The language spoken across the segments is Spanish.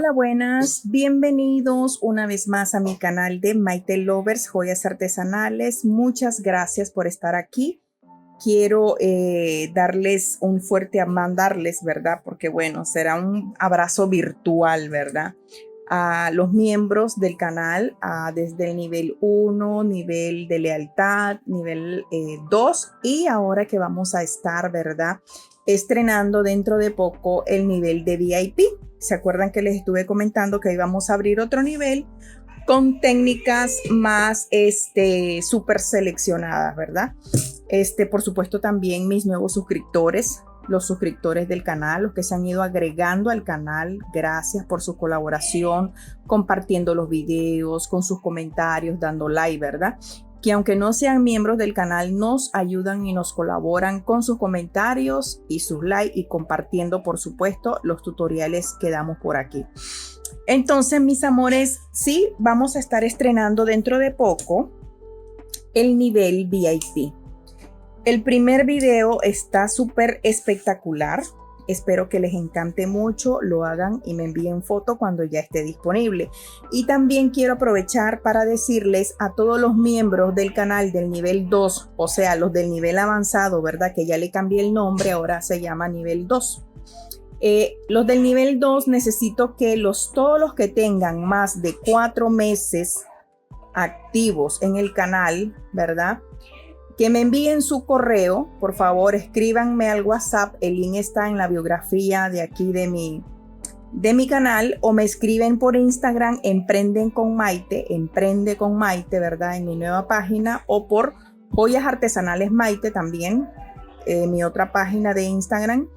Hola, buenas, bienvenidos una vez más a mi canal de Maite Lovers Joyas Artesanales. Muchas gracias por estar aquí. Quiero darles un fuerte mandarles, ¿verdad? Porque bueno, será un abrazo virtual, ¿verdad? A los miembros del canal, desde el nivel 1, nivel de lealtad, nivel 2 y ahora que vamos a estar, ¿verdad? Estrenando dentro de poco el nivel de VIP. ¿Se acuerdan que les estuve comentando que íbamos a abrir otro nivel con técnicas más súper seleccionadas, ¿verdad? Por supuesto, también mis nuevos suscriptores, los suscriptores del canal, los que se han ido agregando al canal, gracias por su colaboración, compartiendo los videos, con sus comentarios, dando like, ¿verdad? Que aunque no sean miembros del canal, nos ayudan y nos colaboran con sus comentarios y sus likes y compartiendo, por supuesto, los tutoriales que damos por aquí. Entonces, mis amores, sí, vamos a estar estrenando dentro de poco el nivel VIP. El primer video está súper espectacular. Espero que les encante mucho, lo hagan y me envíen foto cuando ya esté disponible. Y también quiero aprovechar para decirles a todos los miembros del canal del nivel 2, o sea, los del nivel avanzado, ¿verdad? Que ya le cambié el nombre, ahora se llama nivel 2. Los del nivel 2 necesito que todos los que tengan más de 4 meses activos en el canal, ¿verdad? Que me envíen su correo, por favor, escríbanme al WhatsApp, el link está en la biografía de aquí de mi canal, o me escriben por Instagram, Emprende con Maite, ¿verdad? En mi nueva página, o por Joyas Artesanales Maite también, mi otra página de Instagram.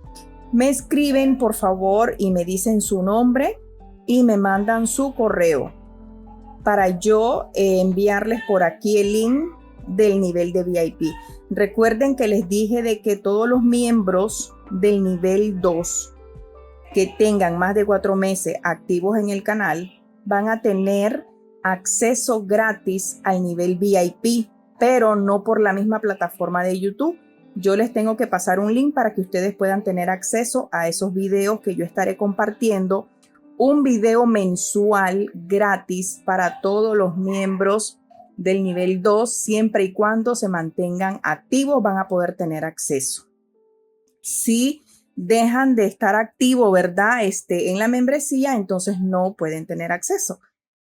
Me escriben, por favor, y me dicen su nombre y me mandan su correo para yo enviarles por aquí el link del nivel de VIP. Recuerden que les dije de que todos los miembros del nivel 2 que tengan más de 4 meses activos en el canal van a tener acceso gratis al nivel VIP, pero no por la misma plataforma de YouTube. Yo les tengo que pasar un link para que ustedes puedan tener acceso a esos videos que yo estaré compartiendo. Un video mensual gratis para todos los miembros del nivel 2, siempre y cuando se mantengan activos van a poder tener acceso. Si dejan de estar activo, ¿verdad? En la membresía, entonces no pueden tener acceso.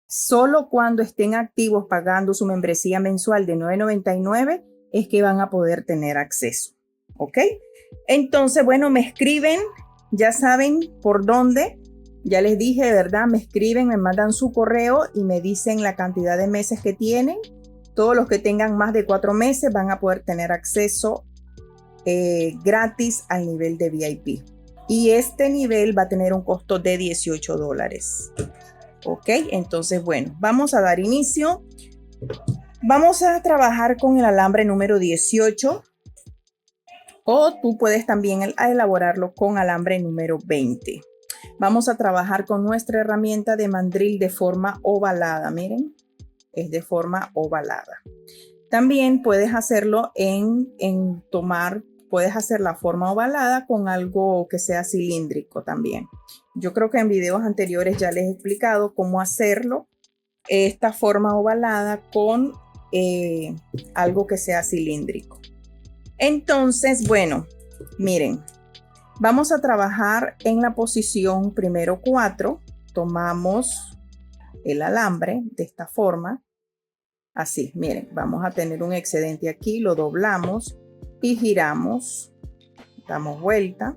Solo cuando estén activos pagando su membresía mensual de $9.99 es que van a poder tener acceso. ¿Ok? Entonces, bueno, me escriben, ya saben por dónde. Ya les dije, ¿verdad? Me escriben, me mandan su correo y me dicen la cantidad de meses que tienen. Todos los que tengan más de 4 meses van a poder tener acceso gratis al nivel de VIP. Y este nivel va a tener un costo de $18. Ok, entonces, bueno, vamos a dar inicio. Vamos a trabajar con el alambre número 18. O tú puedes también elaborarlo con alambre número 20. Vamos a trabajar con nuestra herramienta de mandril de forma ovalada. Miren, es de forma ovalada. También puedes hacerlo puedes hacer la forma ovalada con algo que sea cilíndrico también. Yo creo que en videos anteriores ya les he explicado cómo hacerlo, esta forma ovalada con algo que sea cilíndrico. Entonces, bueno, miren. Vamos a trabajar en la posición primero 4. Tomamos el alambre de esta forma. Así, miren, vamos a tener un excedente aquí. Lo doblamos y giramos. Damos vuelta.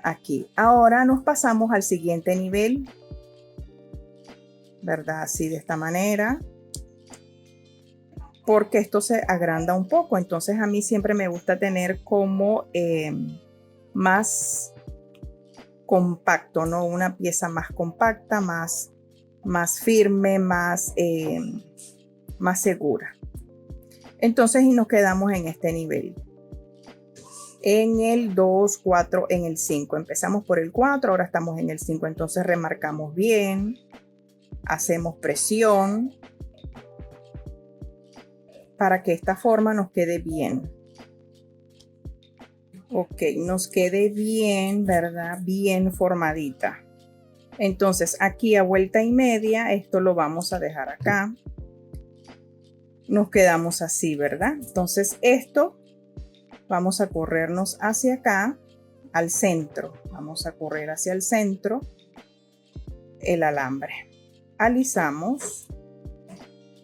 Aquí. Ahora nos pasamos al siguiente nivel. ¿Verdad? Así de esta manera. Porque esto se agranda un poco. Entonces a mí siempre me gusta tener como... más compacto, ¿no? Una pieza más compacta, más firme, más segura. Entonces, y nos quedamos en este nivel. En el 2, 4, en el 5. Empezamos por el 4, ahora estamos en el 5. Entonces remarcamos bien, hacemos presión para que esta forma nos quede bien. Ok, nos quede bien, ¿verdad? Bien formadita. Entonces aquí a vuelta y media, esto lo vamos a dejar acá. Nos quedamos así, ¿verdad? Entonces esto vamos a corrernos hacia acá, al centro. Vamos a correr hacia el centro el alambre. Alisamos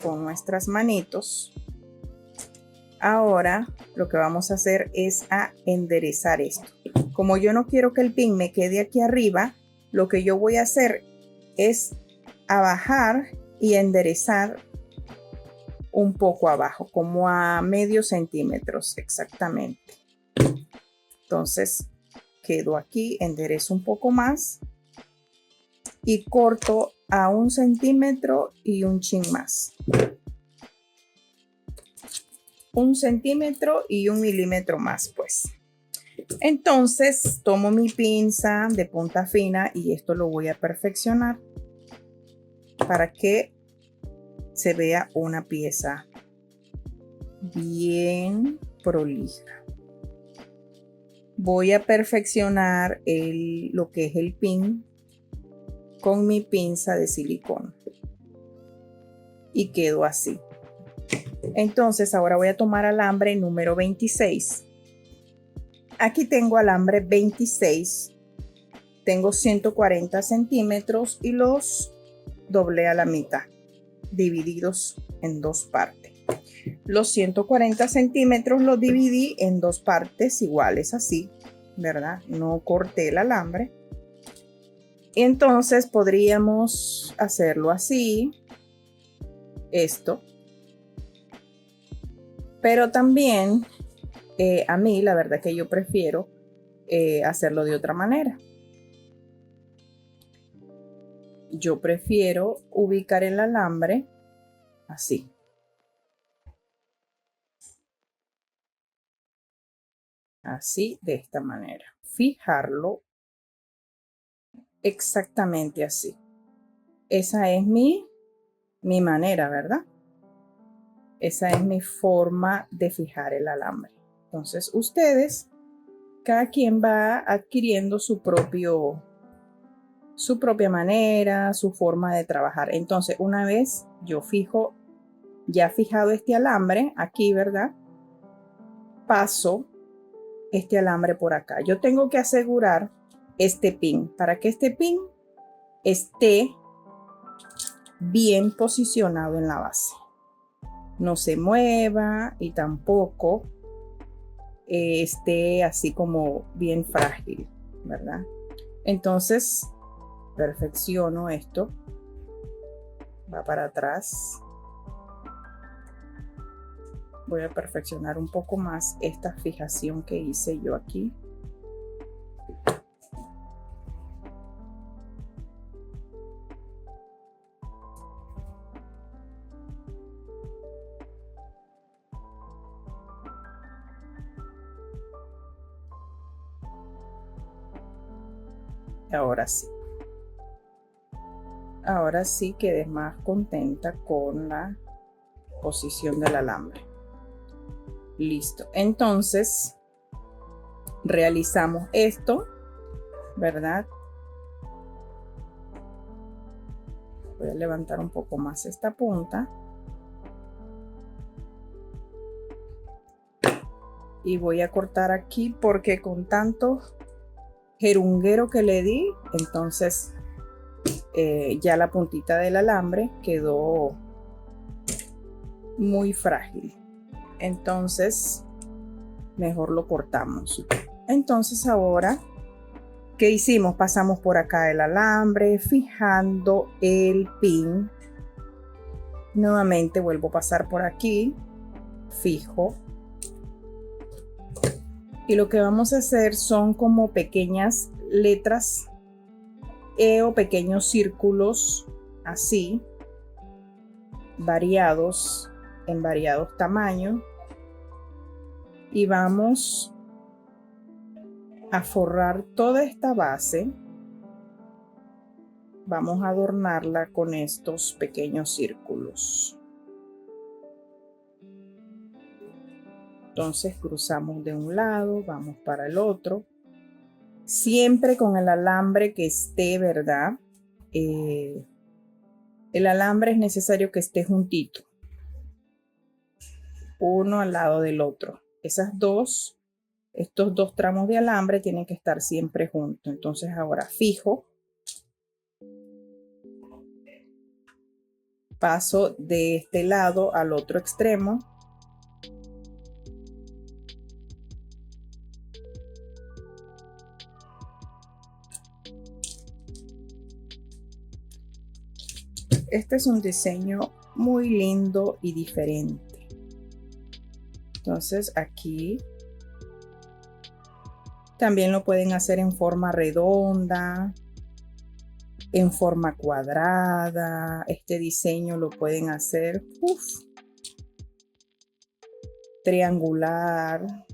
con nuestras manitos. Ahora lo que vamos a hacer es a enderezar esto. Como yo no quiero que el pin me quede aquí arriba, lo que yo voy a hacer es a bajar y enderezar un poco abajo, como a medio centímetros exactamente. Entonces quedo aquí, enderezo un poco más y corto a 1 centímetro y un chin más. 1 centímetro y 1 milímetro más, pues. Entonces tomo mi pinza de punta fina y esto lo voy a perfeccionar para que se vea una pieza bien prolija. Voy a perfeccionar lo que es el pin con mi pinza de silicona y quedó así. Entonces ahora voy a tomar alambre número 26. Aquí tengo alambre 26, tengo 140 centímetros y los doblé a la mitad, divididos en 2 partes. Los 140 centímetros los dividí en 2 partes iguales, así, ¿verdad? No corté el alambre. Entonces podríamos hacerlo así, esto, pero también a mí la verdad que yo prefiero hacerlo de otra manera. Yo prefiero ubicar el alambre así. Así, de esta manera. Fijarlo exactamente así. Esa es mi manera, ¿verdad? Esa es mi forma de fijar el alambre. Entonces ustedes, cada quien va adquiriendo su propia manera, su forma de trabajar. Entonces una vez yo fijo, ya fijado este alambre aquí, ¿verdad? Paso este alambre por acá. Yo tengo que asegurar este pin para que este pin esté bien posicionado en la base, no se mueva y tampoco esté así como bien frágil, ¿verdad? Entonces perfecciono esto, va para atrás. Voy a perfeccionar un poco más esta fijación que hice yo aquí. Ahora sí. Ahora sí quedé más contenta con la posición del alambre. Listo. Entonces realizamos esto, ¿verdad? Voy a levantar un poco más esta punta. Y voy a cortar aquí porque con tanto jerunguero que le di, entonces ya la puntita del alambre quedó muy frágil. Entonces mejor lo cortamos. Entonces ahora, ¿qué hicimos? Pasamos por acá el alambre, fijando el pin. Nuevamente vuelvo a pasar por aquí, fijo. Y lo que vamos a hacer son como pequeñas letras o pequeños círculos así, variados, en variados tamaños. Y vamos a forrar toda esta base. Vamos a adornarla con estos pequeños círculos. Entonces cruzamos de un lado, vamos para el otro. Siempre con el alambre que esté, ¿verdad? el alambre es necesario que esté juntito, uno al lado del otro. Estos dos tramos de alambre tienen que estar siempre juntos. Entonces ahora fijo, paso de este lado al otro extremo. Este es un diseño muy lindo y diferente. Entonces aquí también lo pueden hacer en forma redonda, en forma cuadrada. Este diseño lo pueden hacer triangular.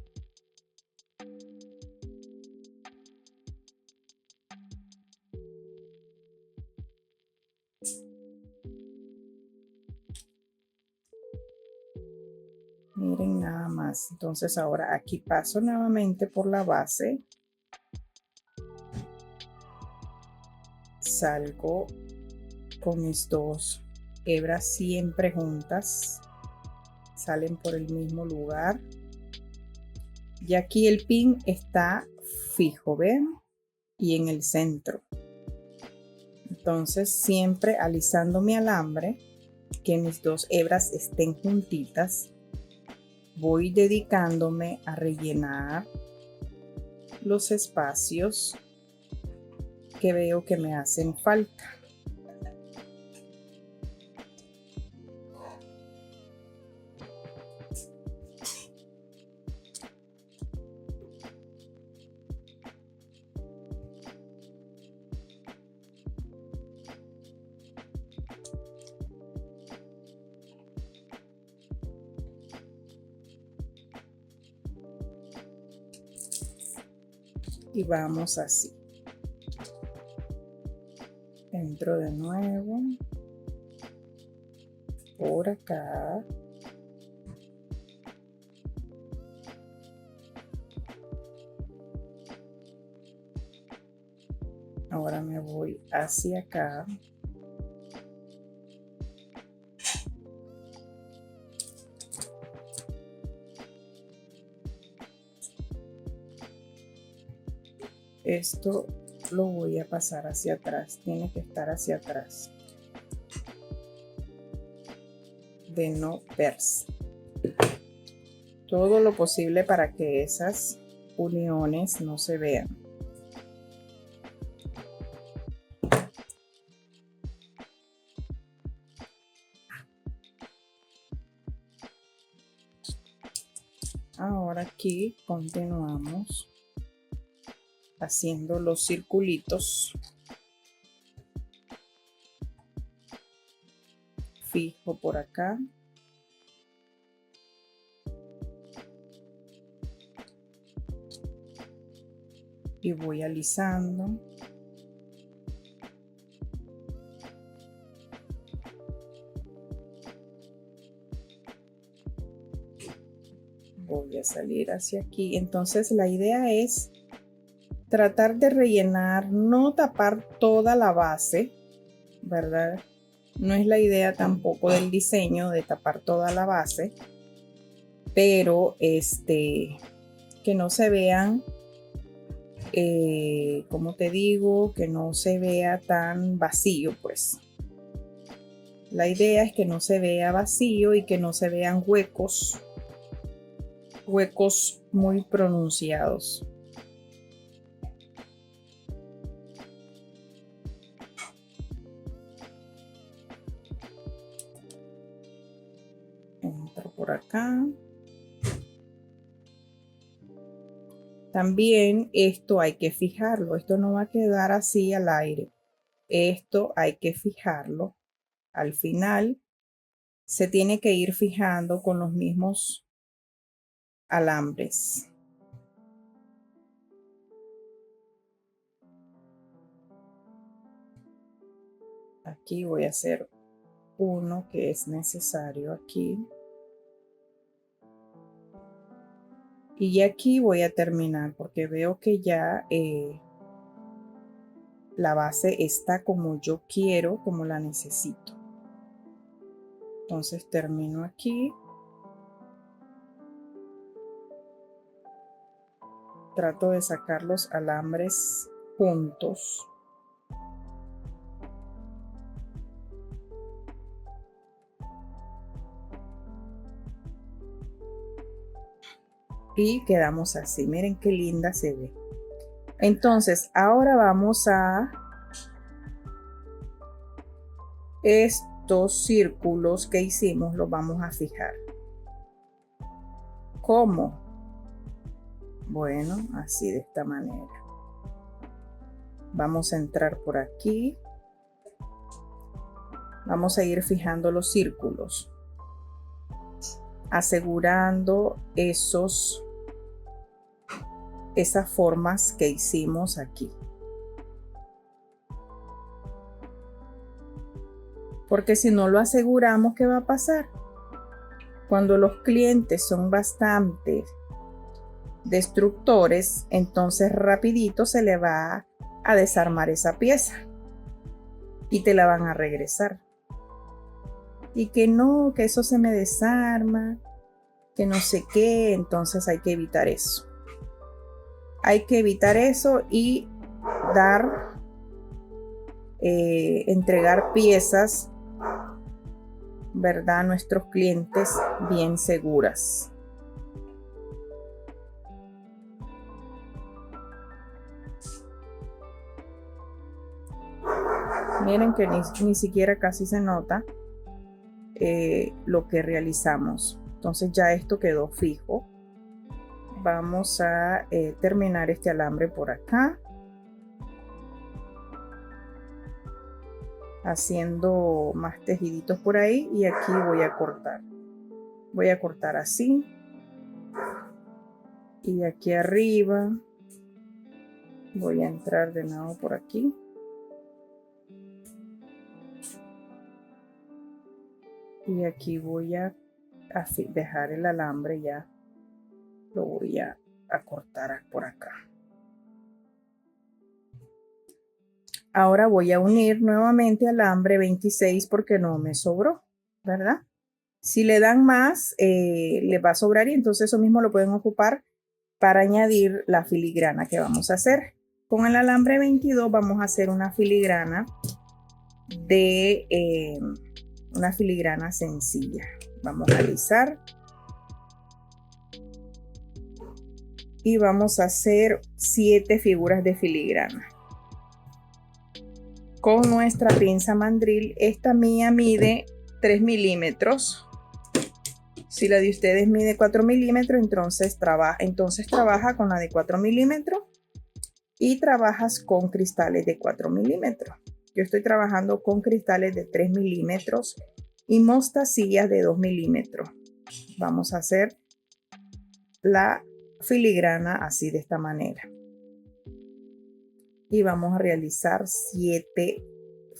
Miren nada más. Entonces ahora aquí paso nuevamente por la base. Salgo con mis dos hebras siempre juntas. Salen por el mismo lugar. Y aquí el pin está fijo, ¿ven? Y en el centro. Entonces siempre alisando mi alambre, que mis dos hebras estén juntitas, voy dedicándome a rellenar los espacios que veo que me hacen falta. Y vamos así. Entro de nuevo por acá. Ahora me voy hacia acá. Esto lo voy a pasar hacia atrás. Tiene que estar hacia atrás. De no verse. Todo lo posible para que esas uniones no se vean. Ahora aquí continuamos haciendo los circulitos. Fijo por acá. Y voy alisando. Voy a salir hacia aquí. Entonces la idea es tratar de rellenar, no tapar toda la base, ¿verdad? No es la idea tampoco del diseño de tapar toda la base, pero que no se vean, como te digo, que no se vea tan vacío, pues. La idea es que no se vea vacío y que no se vean huecos muy pronunciados. Entro por acá. También esto hay que fijarlo. Esto no va a quedar así al aire. Esto hay que fijarlo. Al final se tiene que ir fijando con los mismos alambres. Aquí voy a hacer uno que es necesario aquí. Y aquí voy a terminar porque veo que ya la base está como yo quiero, como la necesito. Entonces termino aquí. Trato de sacar los alambres juntos. Y quedamos así. Miren qué linda se ve. Entonces, ahora vamos a estos círculos que hicimos, los vamos a fijar. ¿Cómo? Bueno, así de esta manera. Vamos a entrar por aquí. Vamos a ir fijando los círculos, asegurando esas formas que hicimos aquí. Porque si no lo aseguramos, ¿qué va a pasar? Cuando los clientes son bastante destructores, entonces rapidito se le va a desarmar esa pieza y te la van a regresar. Y que no, que eso se me desarma, que no sé qué, entonces hay que evitar eso. Hay que evitar eso y entregar piezas, ¿verdad? A nuestros clientes bien seguras. Miren que ni siquiera casi se nota lo que realizamos. Entonces ya esto quedó fijo. Vamos a terminar este alambre por acá, haciendo más tejiditos por ahí, y aquí voy a cortar así, y aquí arriba voy a entrar de nuevo por aquí. Y aquí voy a dejar el alambre, ya lo voy a cortar por acá. Ahora voy a unir nuevamente alambre 26 porque no me sobró, ¿verdad? Si le dan más, le va a sobrar, y entonces eso mismo lo pueden ocupar para añadir la filigrana que vamos a hacer. Con el alambre 22 vamos a hacer una filigrana una filigrana sencilla. Vamos a alisar y vamos a hacer 7 figuras de filigrana con nuestra pinza mandril. Esta mía mide 3 milímetros. Si la de ustedes mide 4 milímetros, entonces trabaja con la de 4 milímetros y trabajas con cristales de 4 milímetros. Yo estoy trabajando con cristales de 3 milímetros y mostacillas de 2 milímetros. Vamos a hacer la filigrana así de esta manera. Y vamos a realizar 7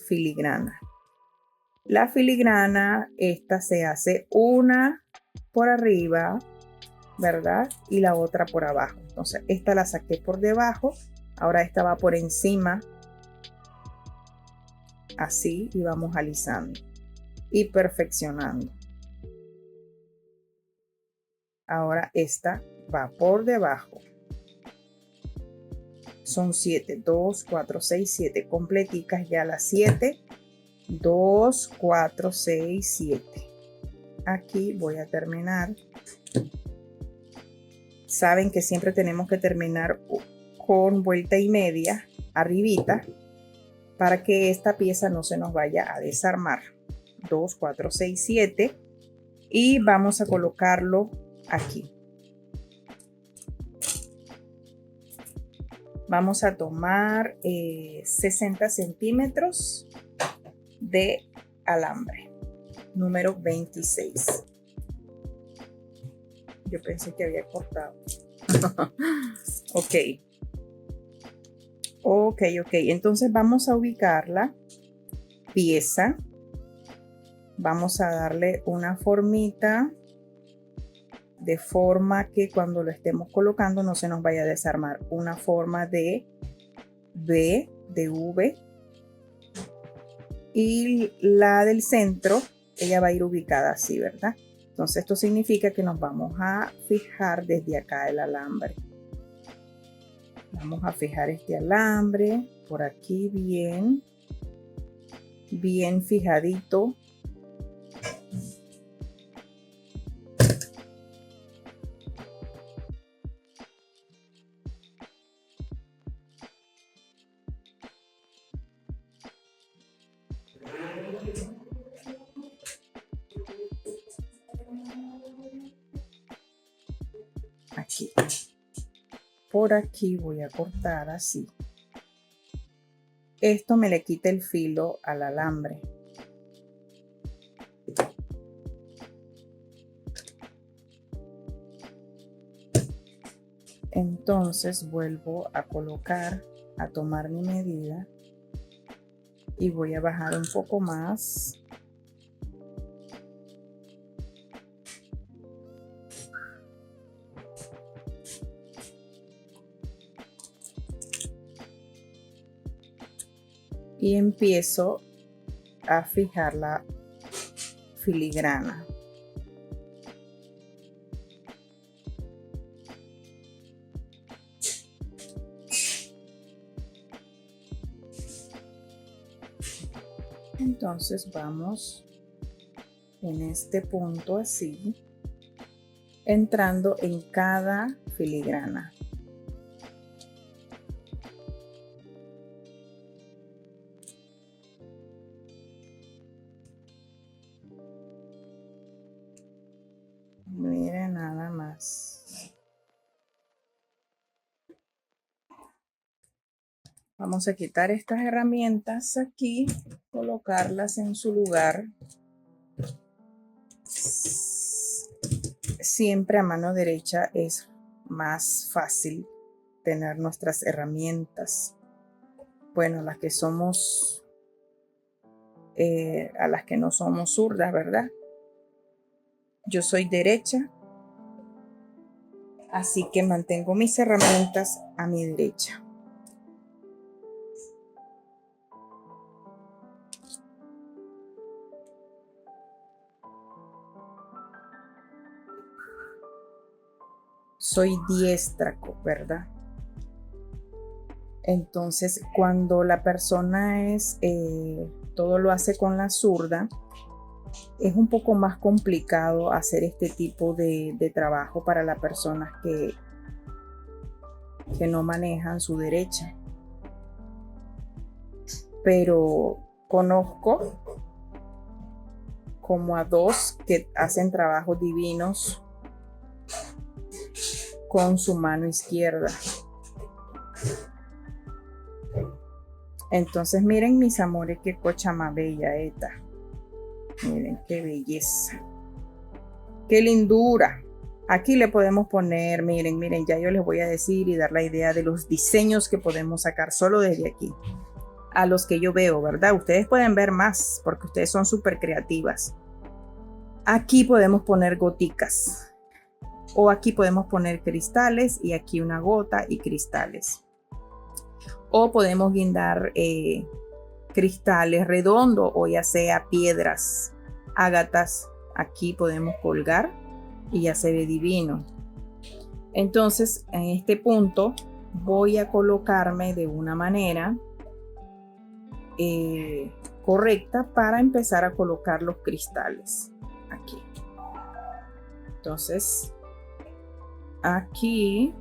filigranas. La filigrana, esta se hace una por arriba, ¿verdad? Y la otra por abajo. Entonces, esta la saqué por debajo. Ahora esta va por encima. Así, y vamos alisando y perfeccionando. Ahora esta va por debajo. Son 7, 2, 4, 6, 7 completicas ya las 7. 2, 4, 6, 7. Aquí voy a terminar. Saben que siempre tenemos que terminar con vuelta y media arribita, para que esta pieza no se nos vaya a desarmar. 2, 4, 6, 7. Y vamos a colocarlo aquí. Vamos a tomar 60 centímetros de alambre, número 26. Yo pensé que había cortado. Ok. Entonces vamos a ubicar la pieza. Vamos a darle una formita, de forma que cuando lo estemos colocando no se nos vaya a desarmar. Una forma de V de V. Y la del centro, ella va a ir ubicada así, ¿verdad? Entonces esto significa que nos vamos a fijar desde acá el alambre. Vamos a fijar este alambre por aquí bien fijadito. Aquí. Por aquí voy a cortar así. Esto me le quita el filo al alambre. Entonces vuelvo a colocar, a tomar mi medida y voy a bajar un poco más. Y empiezo a fijar la filigrana. Entonces vamos en este punto así, entrando en cada filigrana. Miren nada más. Vamos a quitar estas herramientas aquí, colocarlas en su lugar. Siempre a mano derecha es más fácil tener nuestras herramientas. Bueno, las que somos, a las que no somos zurdas, ¿verdad? Yo soy derecha, así que mantengo mis herramientas a mi derecha. Soy diestra, ¿verdad? Entonces, cuando la persona es, todo lo hace con la zurda, es un poco más complicado hacer este tipo de trabajo para las personas que no manejan su derecha. Pero conozco como a dos que hacen trabajos divinos con su mano izquierda. Entonces miren mis amores, qué cocha más bella esta. Miren qué belleza, qué lindura. Aquí le podemos poner, miren, ya yo les voy a decir y dar la idea de los diseños que podemos sacar solo desde aquí. A los que yo veo, ¿verdad? Ustedes pueden ver más porque ustedes son súper creativas. Aquí podemos poner goticas. O aquí podemos poner cristales y aquí una gota y cristales. O podemos guindar cristales redondos o ya sea piedras, ágatas. Aquí podemos colgar y ya se ve divino. Entonces, en este punto voy a colocarme de una manera correcta para empezar a colocar los cristales aquí. Entonces, aquí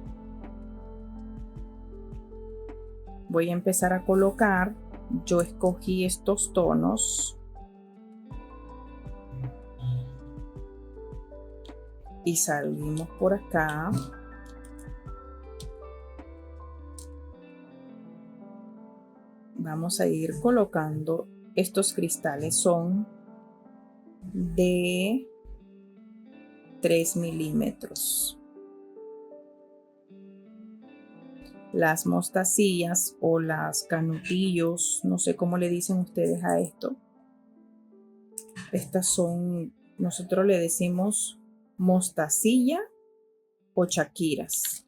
voy a empezar a colocar. Yo escogí estos tonos y salimos por acá. Vamos a ir colocando estos cristales. Son de 3 milímetros. Las mostacillas o las canutillos, no sé cómo le dicen ustedes a esto. Estas son, nosotros le decimos mostacilla o chaquiras.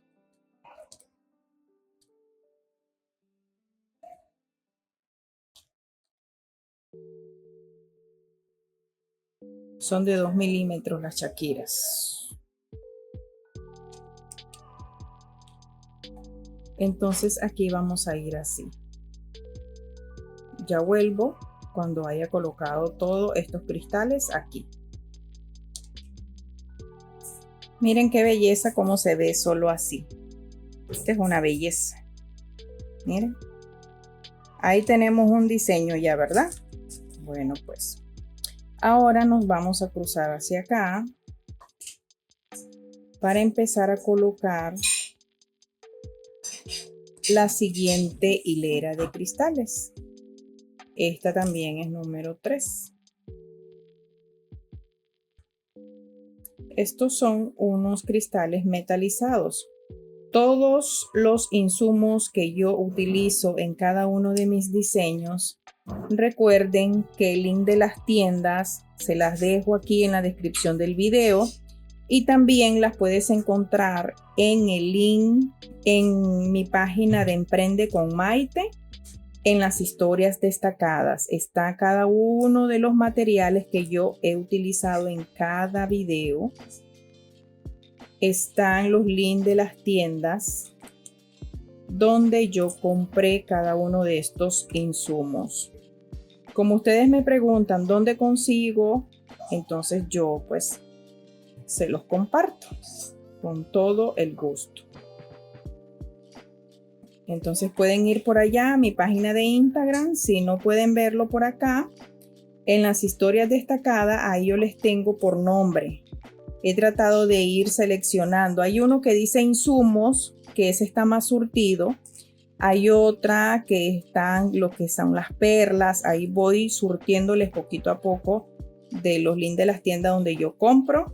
Son de 2 milímetros las Shakiras. Entonces aquí vamos a ir así. Ya vuelvo cuando haya colocado todos estos cristales aquí. Miren qué belleza cómo se ve solo así. Esta es una belleza. Miren. Ahí tenemos un diseño ya, ¿verdad? Bueno, pues ahora nos vamos a cruzar hacia acá para empezar a colocar la siguiente hilera de cristales. Esta también es número 3. Estos son unos cristales metalizados. Todos los insumos que yo utilizo en cada uno de mis diseños, recuerden que el link de las tiendas se las dejo aquí en la descripción del video y también las puedes encontrar en el link en mi página de Emprende con Maite. En las historias destacadas está cada uno de los materiales que yo he utilizado en cada video. Están los links de las tiendas donde yo compré cada uno de estos insumos. Como ustedes me preguntan dónde consigo, entonces yo pues se los comparto con todo el gusto. Entonces pueden ir por allá a mi página de Instagram. Si no pueden verlo por acá, en las historias destacadas, ahí yo les tengo por nombre. He tratado de ir seleccionando. Hay uno que dice insumos, que ese está más surtido. Hay otra que están lo que son las perlas. Ahí voy surtiéndoles poquito a poco de los links de las tiendas donde yo compro.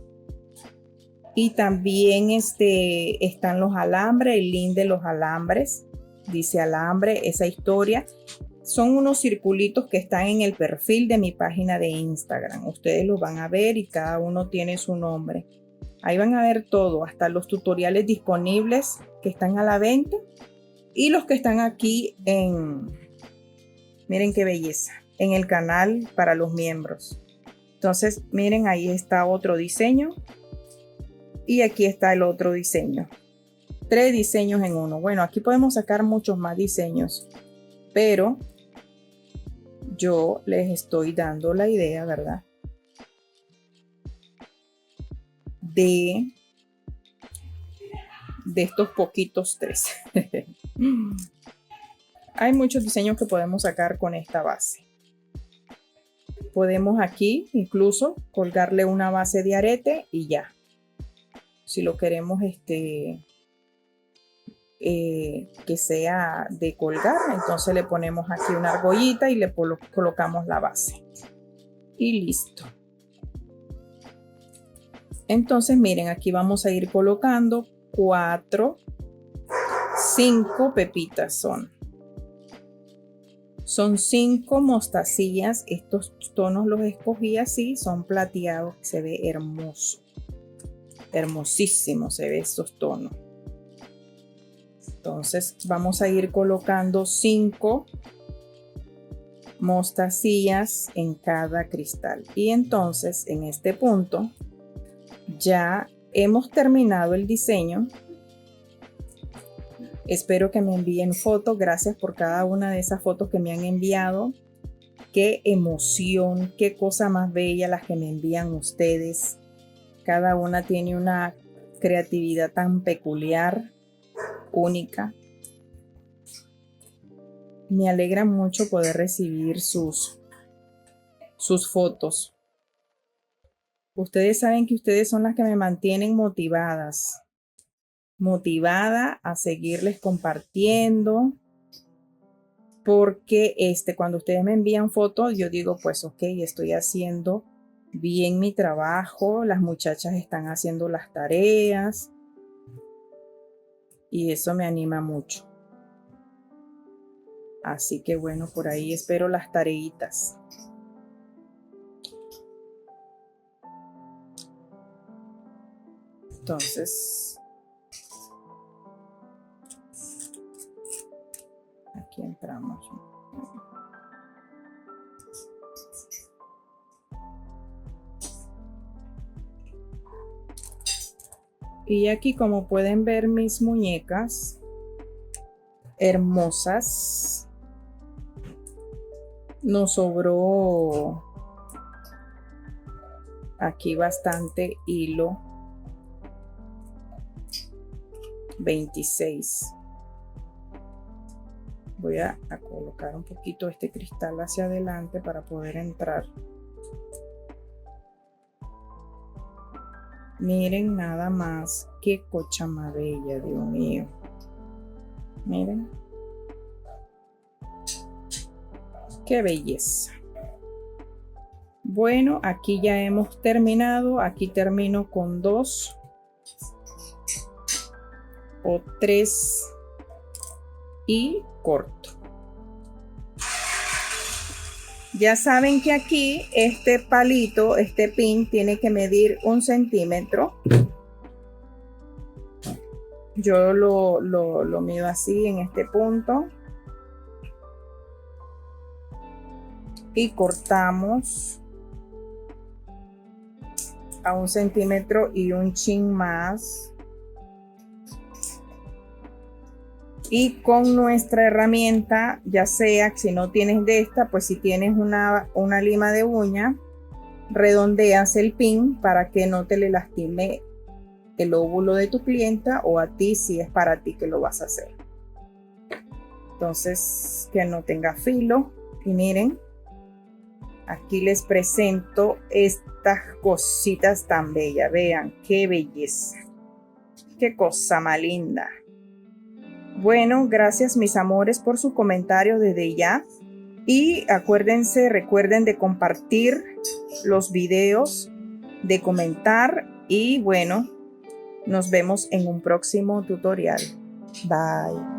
Y también están los alambres, el link de los alambres. Dice alambre, esa historia. Son unos circulitos que están en el perfil de mi página de Instagram. Ustedes los van a ver y cada uno tiene su nombre. Ahí van a ver todo, hasta los tutoriales disponibles que están a la venta y los que están aquí miren qué belleza, en el canal para los miembros. Entonces, miren, ahí está otro diseño y aquí está el otro diseño. 3 diseños en uno. Bueno, aquí podemos sacar muchos más diseños, pero yo les estoy dando la idea, ¿verdad? De estos poquitos 3. Hay muchos diseños que podemos sacar con esta base. Podemos aquí incluso colgarle una base de arete y ya. Si lo queremos que sea de colgar, entonces le ponemos aquí una argollita y le colocamos la base. Y listo. Entonces miren, aquí vamos a ir colocando 4, 5 pepitas son 5 mostacillas. Estos tonos los escogí así, son plateados, se ve hermoso, hermosísimo se ve estos tonos. Entonces vamos a ir colocando 5 mostacillas en cada cristal y entonces en este punto ya hemos terminado el diseño. Espero que me envíen fotos. Gracias por cada una de esas fotos que me han enviado. Qué emoción, qué cosa más bella las que me envían ustedes. Cada una tiene una creatividad tan peculiar, única. Me alegra mucho poder recibir sus fotos. Ustedes saben que ustedes son las que me mantienen motivada a seguirles compartiendo, porque cuando ustedes me envían fotos yo digo pues ok, estoy haciendo bien mi trabajo, las muchachas están haciendo las tareas y eso me anima mucho. Así que bueno, por ahí espero las tareitas. Entonces aquí entramos. Y aquí, como pueden ver, mis muñecas hermosas. Nos sobró aquí bastante hilo. 26. Voy a colocar un poquito este cristal hacia adelante para poder entrar. Miren nada más qué cocha más bella, Dios mío. Miren. Qué belleza. Bueno, aquí ya hemos terminado. Aquí termino con 2 o 3 y corto. Ya saben que aquí este palito, este pin, tiene que medir 1 centímetro. Yo lo mido así en este punto. Y cortamos a 1 centímetro y un chin más. Y con nuestra herramienta, ya sea si no tienes de esta, pues si tienes una lima de uña, redondeas el pin para que no te le lastime el óvulo de tu clienta o a ti si es para ti que lo vas a hacer. Entonces, que no tenga filo. Y miren, aquí les presento estas cositas tan bellas. Vean qué belleza. Qué cosa más linda. Bueno, gracias mis amores por sus comentarios desde ya. Y recuerden de compartir los videos, de comentar. Y bueno, nos vemos en un próximo tutorial. Bye.